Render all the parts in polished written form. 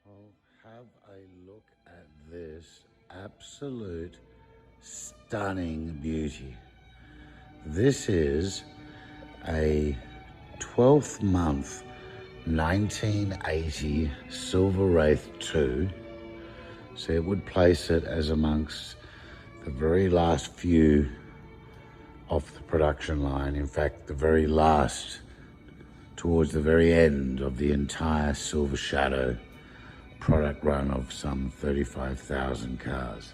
Well, have a look at this absolute stunning beauty. This is a 12th month 1980 Silver Wraith 2. So it would place it as amongst the very last few off the production line. In fact, the very last, towards the very end of the entire Silver Shadow product run of some 35,000 cars.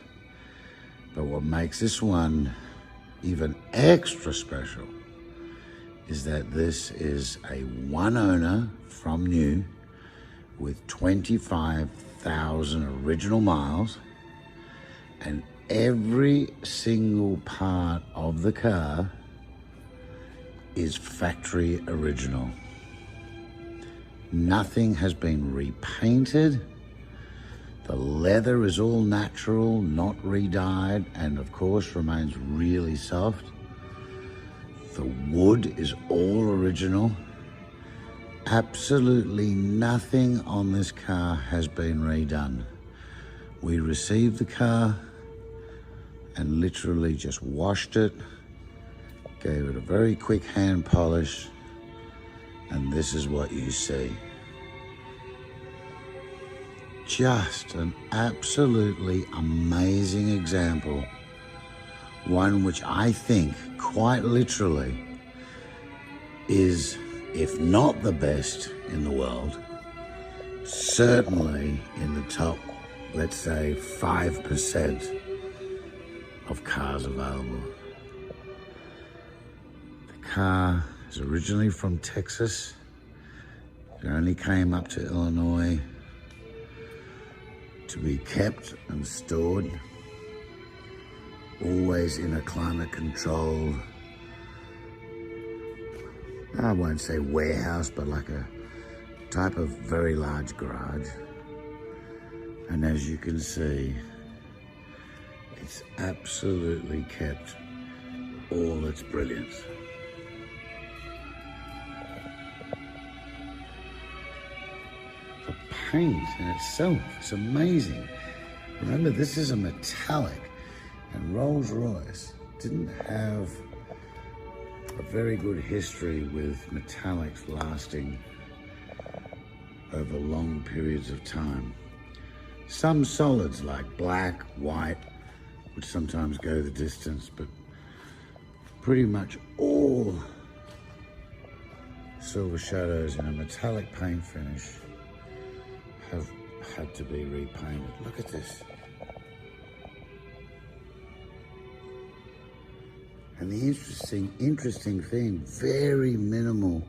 But what makes this one even extra special is that this is a one owner from new with 25,000 original miles, and every single part of the car is factory original. Nothing has been repainted. The leather is all natural, not re-dyed, and of course remains really soft. The wood is all original. Absolutely nothing on this car has been redone. We received the car and literally just washed it, gave it a very quick hand polish, and this is what you see. Just an absolutely amazing example, one which I think quite literally is, if not the best in the world, certainly in the top, let's say 5% of cars available. The car is originally from Texas. It only came up to Illinois to be kept and stored, always in a climate controlled, I won't say warehouse, but like a type of very large garage. And as you can see, it's absolutely kept all its brilliance. The paint in itself is amazing. Remember, this is a metallic, and Rolls-Royce didn't have a very good history with metallics lasting over long periods of time. Some solids like black, white would sometimes go the distance, but pretty much all Silver Shadows in a metallic paint finish have had to be repainted. Look at this. And the interesting thing, very minimal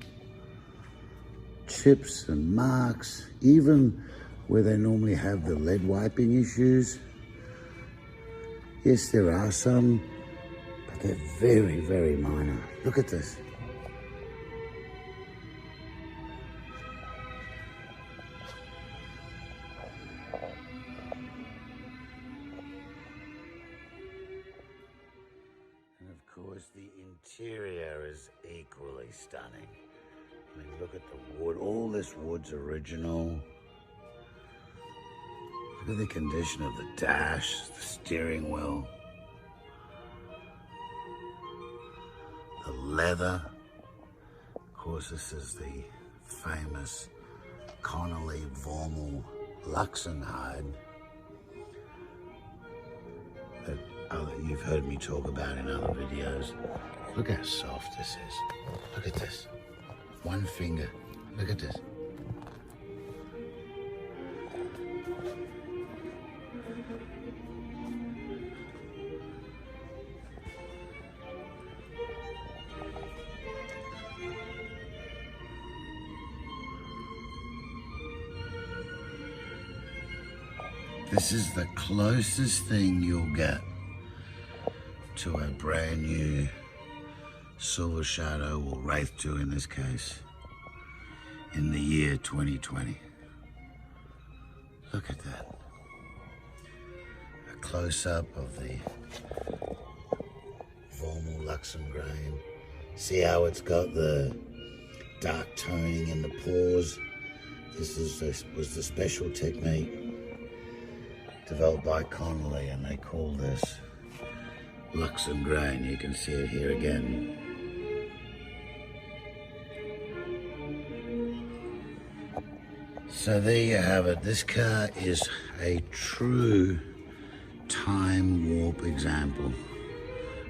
chips and marks, even where they normally have the lead wiping issues. Yes, there are some, but they're very, very minor. Look at this. And of course, the interior is equally stunning. I mean, look at the wood. All this wood's original. Look at the condition of the dash, the steering wheel, the leather. Of course, this is the famous Connolly Vormal Luxon hide that you've heard me talk about in other videos. Look how soft this is. Look at this. One finger. Look at this. This is the closest thing you'll get to a brand new Silver Shadow, or Wraith 2 in this case, in the year 2020. Look at that. A close-up of the formal Luxem grain. See how it's got the dark toning in the pores? This was the special technique developed by Connolly, and they call this Luxem grain. You can see it here again. So there you have it. This car is a true time warp example.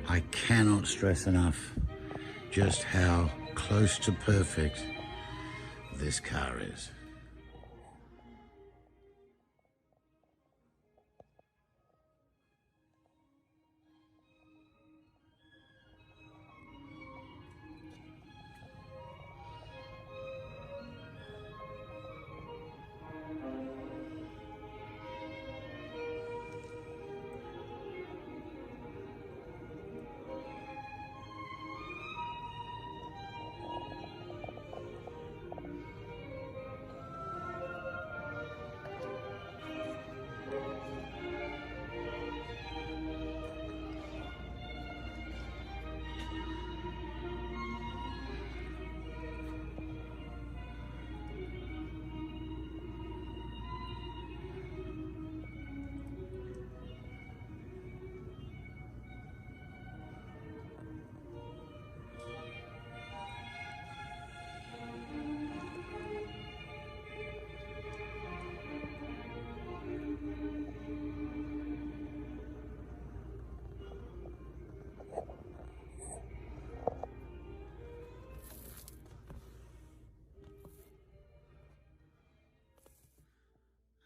I cannot stress enough just how close to perfect this car is.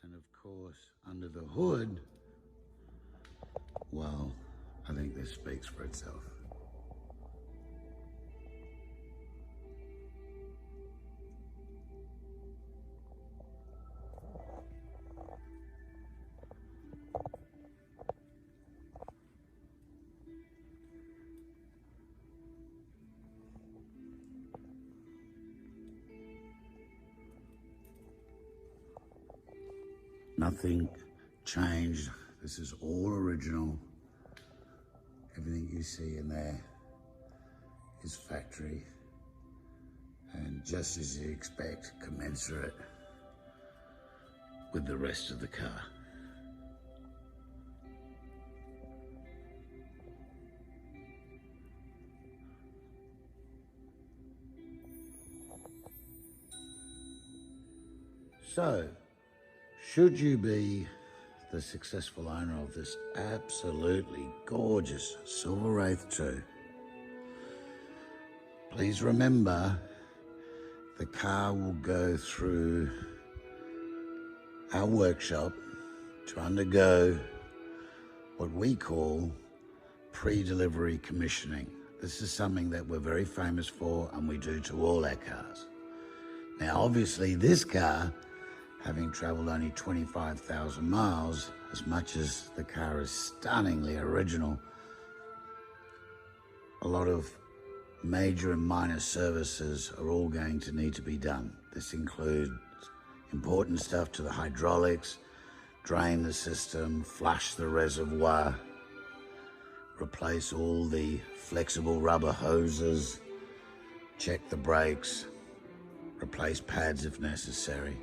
And of course, under the hood, well, I think this speaks for itself. Nothing changed. This is all original. Everything you see in there is factory, and just as you expect, commensurate with the rest of the car. So, should you be the successful owner of this absolutely gorgeous Silver Wraith 2, please remember the car will go through our workshop to undergo what we call pre-delivery commissioning. This is something that we're very famous for, and we do to all our cars. Now, obviously, this car, having traveled only 25,000 miles, as much as the car is stunningly original, a lot of major and minor services are all going to need to be done. This includes important stuff to the hydraulics, drain the system, flush the reservoir, replace all the flexible rubber hoses, check the brakes, replace pads if necessary.